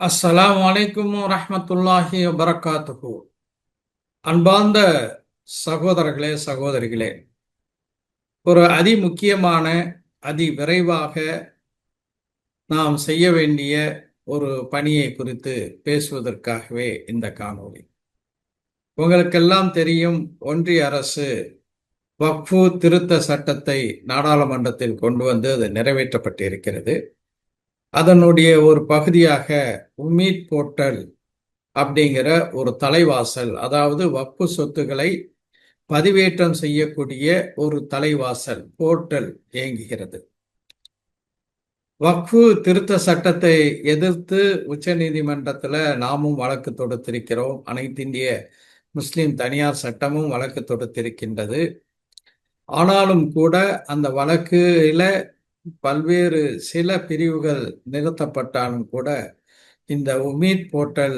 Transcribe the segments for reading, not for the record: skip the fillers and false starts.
அஸ்ஸலாமு அலைக்கும் வரஹ்மத்துல்லாஹி வபரகாத்துஹு. அன்பார்ந்த சகோதரர்களே, சகோதரிகளே, ஒரு முக்கியமான விரைவாக நாம் செய்ய வேண்டிய ஒரு பணியை குறித்து பேசுவதற்காகவே இந்த காணொளி. உங்களுக்கெல்லாம் தெரியும், ஒன்றிய அரசு வக்ஃபு திருத்த சட்டத்தை நாடாளுமன்றத்தில் கொண்டு வந்து அது நிறைவேற்றப்பட்டிருக்கிறது. அதனுடைய ஒரு பகுதியாக உம்மீட் போர்ட்டல் அப்படிங்கிற ஒரு தலைவாசல், அதாவது வக்ஃபு சொத்துக்களை பதிவேற்றம் செய்யக்கூடிய ஒரு தலைவாசல் போர்ட்டல் இயங்குகிறது. வக்ஃபு திருத்த சட்டத்தை எதிர்த்து உச்ச நீதிமன்றத்தில் நாமும் வழக்கு தொடுத்திருக்கிறோம். அனைத்து இந்திய முஸ்லிம் தனியார் சட்டமும் வழக்கு தொடுத்திருக்கின்றது. ஆனாலும் கூட அந்த வழக்குல பல்வேறு சில பிரிவுகள் நிறுத்தப்பட்டாலும் கூட இந்த உமீத் போர்ட்டல்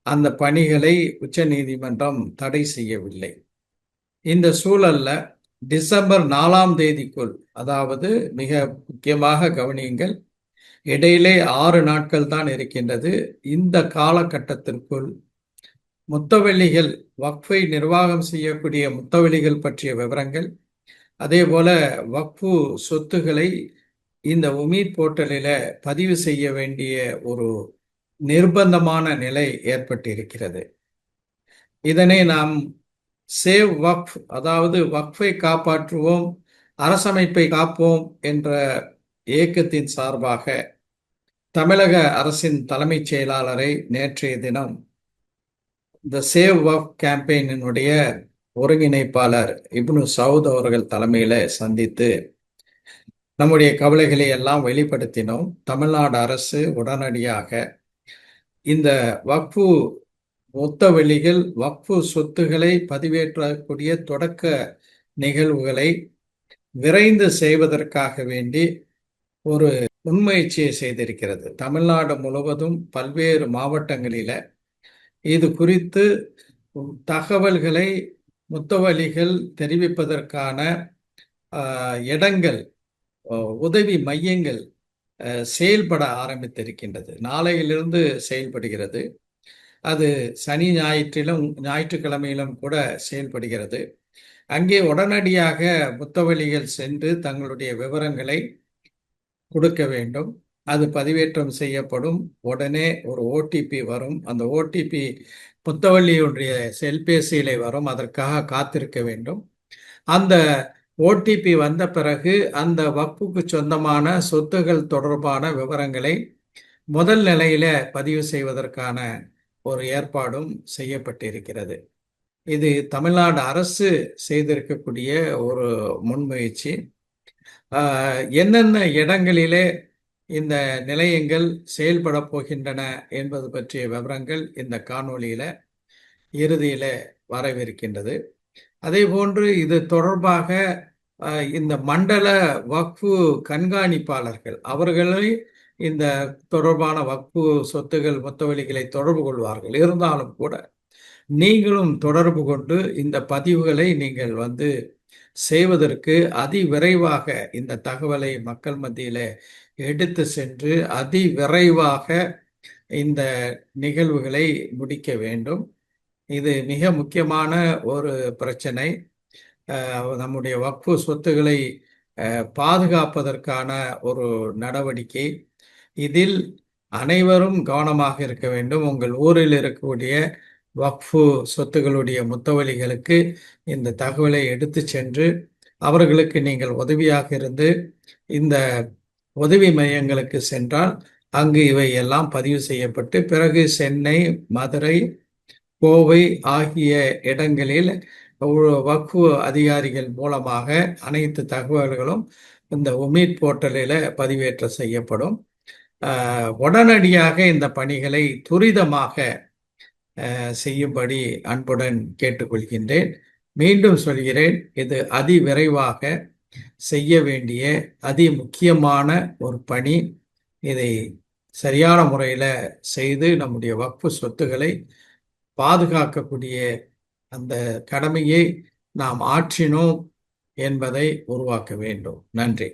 அந்த பணிகளை உச்ச நீதிமன்றம் தடை செய்யவில்லை. இந்த சூழல்ல டிசம்பர் 4ஆம் தேதிக்குள், அதாவது மிக முக்கியமாக கவனியுங்கள், இடையிலே 6 நாட்கள் தான் இருக்கின்றது. இந்த காலகட்டத்திற்குள் முத்தவெளிகள், வக்ஃபை நிர்வாகம் செய்யக்கூடிய முத்தவெளிகள் பற்றிய விவரங்கள், அதே போல வக்ஃபு சொத்துக்களை இந்த உமீத் போர்ட்டலில் பதிவு செய்ய வேண்டிய ஒரு நிர்பந்தமான நிலை ஏற்பட்டிருக்கிறது. இதனை நாம் சேவ் வக்ஃப், அதாவது வக்ஃபை காப்பாற்றுவோம், அரசமைப்பை காப்போம் என்ற இயக்கத்தின் சார்பாக தமிழக அரசின் தலைமைச் செயலாளரை நேற்றைய தினம் இந்த சேவ் வக்ஃப் கேம்பெயினுடைய ஒருங்கிணைப்பாளர் இப்னு சவுத் அவர்கள் தலைமையில சந்தித்து நம்முடைய கவலைகளை எல்லாம் வெளிப்படுத்தினோம். தமிழ்நாடு அரசு உடனடியாக இந்த வக்ஃபு முத்தவெளிகள், வக்ஃபு சொத்துக்களை பதிவேற்றக்கூடிய தொடக்க நிகழ்வுகளை விரைந்து செய்வதற்காக வேண்டி ஒரு முன்முயற்சியை செய்திருக்கிறது. தமிழ்நாடு முழுவதும் பல்வேறு மாவட்டங்களில இது குறித்து தகவல்களை முத்தவெளிகள் தெரிவிப்பதற்கான இடங்கள், உதவி மையங்கள் செயல்பட ஆரம்பித்திருக்கின்றது. நாளையிலிருந்து செயல்படுகிறது. அது சனி ஞாயிற்றுக்கிழமையிலும் கூட செயல்படுகிறது. அங்கே உடனடியாக முத்தவெளிகள் சென்று தங்களுடைய விவரங்களை கொடுக்க வேண்டும். அது பதிவேற்றம் செய்யப்படும். உடனே ஒரு ஓடிபி வரும். அந்த ஓடிபி முத்தவெளியுடைய செல்பேசியிலே வரும். அதற்காக காத்திருக்க வேண்டும். அந்த ஓடிபி வந்த பிறகு அந்த வக்ஃபுக்கு சொந்தமான சொத்துகள் தொடர்பான விவரங்களை முதல் நிலையில பதிவு செய்வதற்கான ஒரு ஏற்பாடும் செய்யப்பட்டிருக்கிறது. இது தமிழ்நாடு அரசு செய்திருக்கக்கூடிய ஒரு முன்முயற்சி. என்னென்ன இடங்களிலே இந்த நிலையங்கள் செயல்பட போகின்றன என்பது பற்றிய விவரங்கள் இந்த காணொளியில இறுதியில வரவிருக்கின்றது. அதே போன்று இது தொடர்பாக இந்த மண்டல வக்ஃபு கண்காணிப்பாளர்கள் அவர்களை இந்த தொடர்பான வக்ஃபு சொத்துகள் முத்தவெளிகளை தொடர்பு கொள்வார்கள். இருந்தாலும் கூட நீங்களும் தொடர்பு கொண்டு இந்த பதிவுகளை நீங்கள் செய்வதற்கு விரைவாக இந்த தகவலை மக்கள் மத்தியில எடுத்து சென்று விரைவாக இந்த நிகழ்வுகளை முடிக்க வேண்டும். இது மிக முக்கியமான ஒரு பிரச்சனை. நம்முடைய வக்ஃபு சொத்துக்களை பாதுகாப்பதற்கான ஒரு நடவடிக்கை. இதில் அனைவரும் கவனமாக இருக்க வேண்டும். உங்கள் ஊரில் இருக்கக்கூடிய வக்ஃபு சொத்துக்களுடைய முத்தவெளிகளுக்கு இந்த தகவலை எடுத்து சென்று அவர்களுக்கு நீங்கள் உதவியாக இருந்து, இந்த உதவி மையங்களுக்கு சென்றால் அங்கு இவை எல்லாம் பதிவு செய்யப்பட்டு பிறகு சென்னை, மதுரை, கோவை ஆகிய இடங்களில் வக்ஃபு அதிகாரிகள் மூலமாக அனைத்து தகவல்களும் இந்த உமீட் போர்ட்டலில் பதிவேற்ற செய்யப்படும். உடனடியாக இந்த பணிகளை துரிதமாக செய்யும்படி அன்புடன் கேட்டுக்கொள்கின்றேன். மீண்டும் சொல்கிறேன், இது விரைவாக செய்ய வேண்டிய முக்கியமான ஒரு பணி. இதை சரியான முறையில் செய்து நம்முடைய வக்ஃபு சொத்துக்களை பாதுகாக்கக்கூடிய அந்த கடமையை நாம் ஆற்றினோம் என்பதை உருவாக்க வேண்டும். நன்றி.